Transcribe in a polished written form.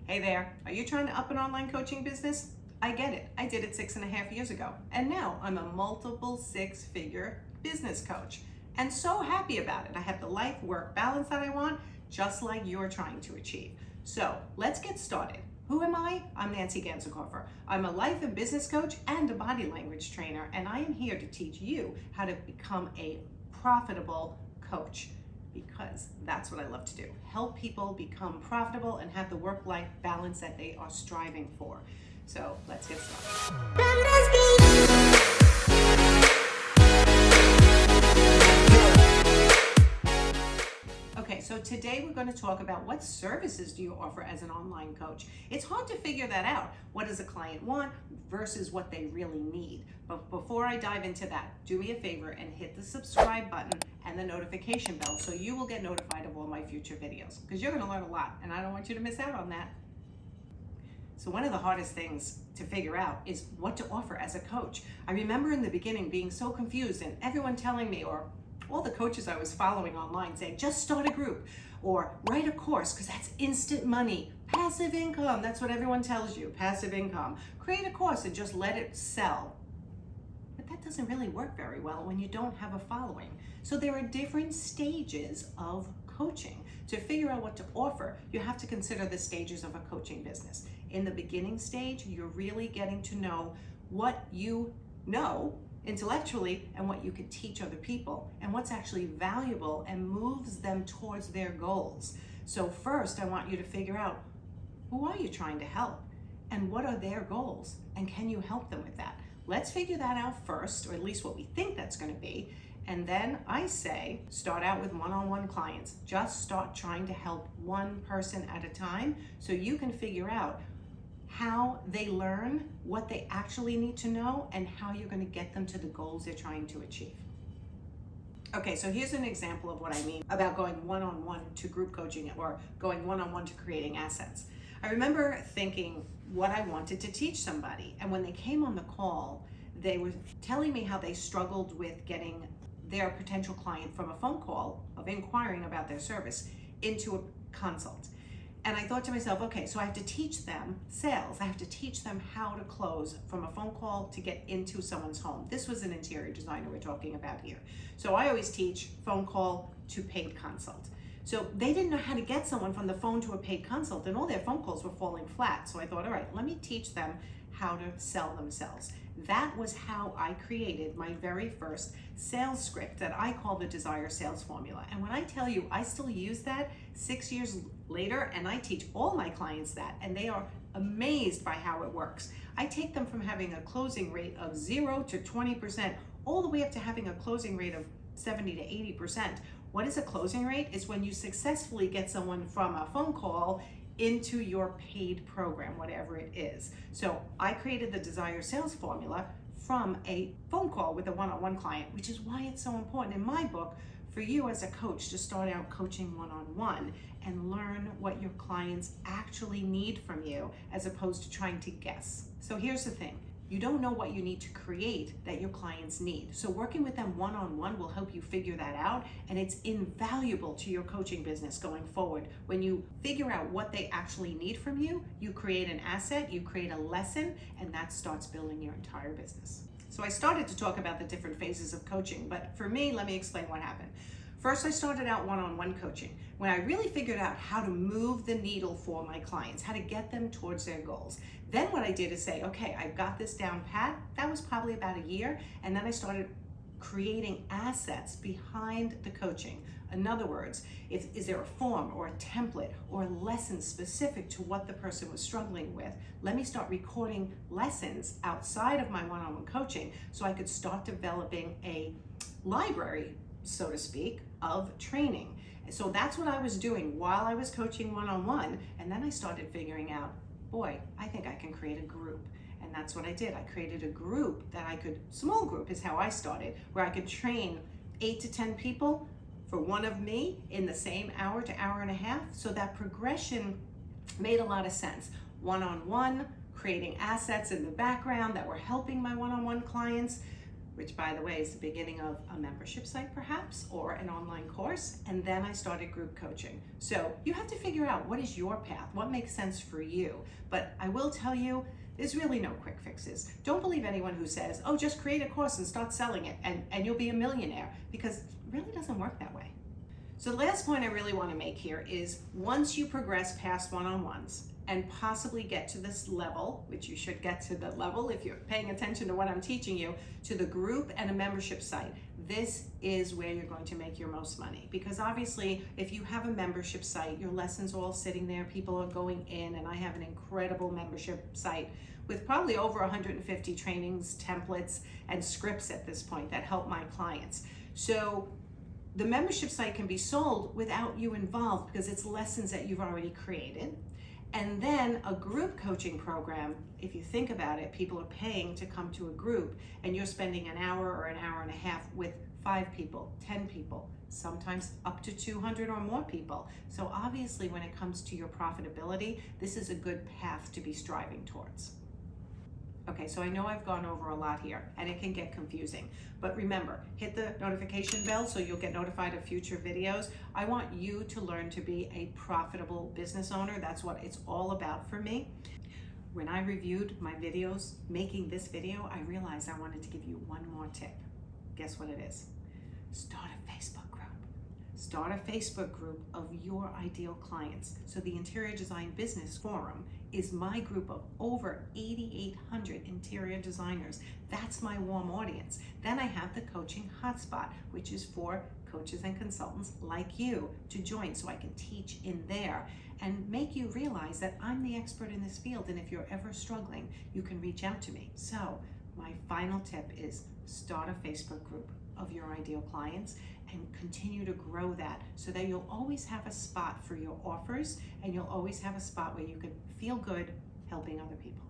Hey there, are you trying to up an online coaching business? I get it. I did it 6.5 years ago. And now I'm a multiple six-figure business coach. And so happy about it. I have the life-work balance that I want, just like you're trying to achieve. So let's get started. Who am I? I'm Nancy Ganzekaufer. I'm a life and business coach and a body language trainer, and I am here to teach you how to become a profitable coach, because that's what I love to do. Help people become profitable and have the work-life balance that they are striving for. So let's get started. Okay, so today we're going to talk about what services do you offer as an online coach. It's hard to figure that out. What does a client want versus what they really need? But before I dive into that, do me a favor and hit the subscribe button and the notification bell so you will get notified of all my future videos, because you're going to learn a lot and I don't want you to miss out on that. So one of the hardest things to figure out is what to offer as a coach. I remember in the beginning being so confused and everyone telling me, or all the coaches I was following online saying, just start a group or write a course because that's instant money, passive income. That's what everyone tells you, passive income. Create a course and just let it sell. But that doesn't really work very well when you don't have a following. So there are different stages of coaching. To figure out what to offer, you have to consider the stages of a coaching business. In the beginning stage, you're really getting to know what you know intellectually and what you can teach other people and what's actually valuable and moves them towards their goals. So first, I want you to figure out, who are you trying to help and what are their goals and can you help them with that? Let's figure that out first, or at least what we think that's going to be. And then I say, start out with one-on-one clients. Just start trying to help one person at a time so you can figure out how they learn, what they actually need to know, and how you're going to get them to the goals they're trying to achieve. Okay, so here's an example of what I mean about going one-on-one to group coaching or going one-on-one to creating assets. I remember thinking what I wanted to teach somebody, and when they came on the call, they were telling me how they struggled with getting their potential client from a phone call of inquiring about their service into a consult. And I thought to myself, okay, so I have to teach them sales. I have to teach them how to close from a phone call to get into someone's home. This was an interior designer we're talking about here. So I always teach phone call to paid consult. So they didn't know how to get someone from the phone to a paid consult, and all their phone calls were falling flat. So I thought, all right, let me teach them how to sell themselves. That was how I created my very first sales script that I call the Desire Sales Formula. And when I tell you, I still use that 6 years later, and I teach all my clients that, and they are amazed by how it works. I take them from having a closing rate of 0 to 20%, all the way up to having a closing rate of 70 to 80%. What is a closing rate? It's when you successfully get someone from a phone call into your paid program, whatever it is. So I created the Desire Sales Formula from a phone call with a one-on-one client, which is why it's so important in my book for you as a coach to start out coaching one-on-one and learn what your clients actually need from you as opposed to trying to guess. So here's the thing. You don't know what you need to create that your clients need. So working with them one-on-one will help you figure that out, and it's invaluable to your coaching business going forward. When you figure out what they actually need from you, you create an asset, you create a lesson, and that starts building your entire business. So I started to talk about the different phases of coaching, but for me, let me explain what happened. First, I started out one-on-one coaching when I really figured out how to move the needle for my clients, how to get them towards their goals. Then what I did is say, okay, I've got this down pat. That was probably about a year. And then I started creating assets behind the coaching. In other words, is there a form or a template or a lesson specific to what the person was struggling with? Let me start recording lessons outside of my one-on-one coaching so I could start developing a library, so to speak, of training. So that's what I was doing while I was coaching one-on-one. And then I started figuring out, boy, I think I can create a group. And that's what I did. I created a group that I could, small group is how I started, where I could train 8 to 10 people for one of me in the same hour to hour and a half. So that progression made a lot of sense. One-on-one, creating assets in the background that were helping my one-on-one clients, which by the way is the beginning of a membership site perhaps, or an online course, and then I started group coaching. So you have to figure out what is your path, what makes sense for you. But I will tell you, there's really no quick fixes. Don't believe anyone who says, oh, just create a course and start selling it and you'll be a millionaire, because it really doesn't work that way. So the last point I really want to make here is, once you progress past one-on-ones and possibly get to this level, which you should get to the level if you're paying attention to what I'm teaching you, to the group and a membership site, this is where you're going to make your most money. Because obviously, if you have a membership site, your lessons are all sitting there, people are going in, and I have an incredible membership site with probably over 150 trainings, templates, and scripts at this point that help my clients. So the membership site can be sold without you involved because it's lessons that you've already created. And then a group coaching program, if you think about it, people are paying to come to a group and you're spending an hour or an hour and a half with 5 people, 10 people, sometimes up to 200 or more people. So obviously when it comes to your profitability, this is a good path to be striving towards. Okay, so I know I've gone over a lot here and it can get confusing, but remember, hit the notification bell so you'll get notified of future videos. I want you to learn to be a profitable business owner. That's what it's all about for me. When I reviewed my videos, making this video, I realized I wanted to give you one more tip. Guess what it is? Start a Facebook group. Start a Facebook group of your ideal clients. So the Interior Design Business Forum is my group of over 8,800 interior designers. That's my warm audience. Then I have the Coaching Hotspot, which is for coaches and consultants like you to join so I can teach in there and make you realize that I'm the expert in this field, and if you're ever struggling, you can reach out to me. So my final tip is start a Facebook group of your ideal clients and continue to grow that so that you'll always have a spot for your offers and you'll always have a spot where you can feel good helping other people.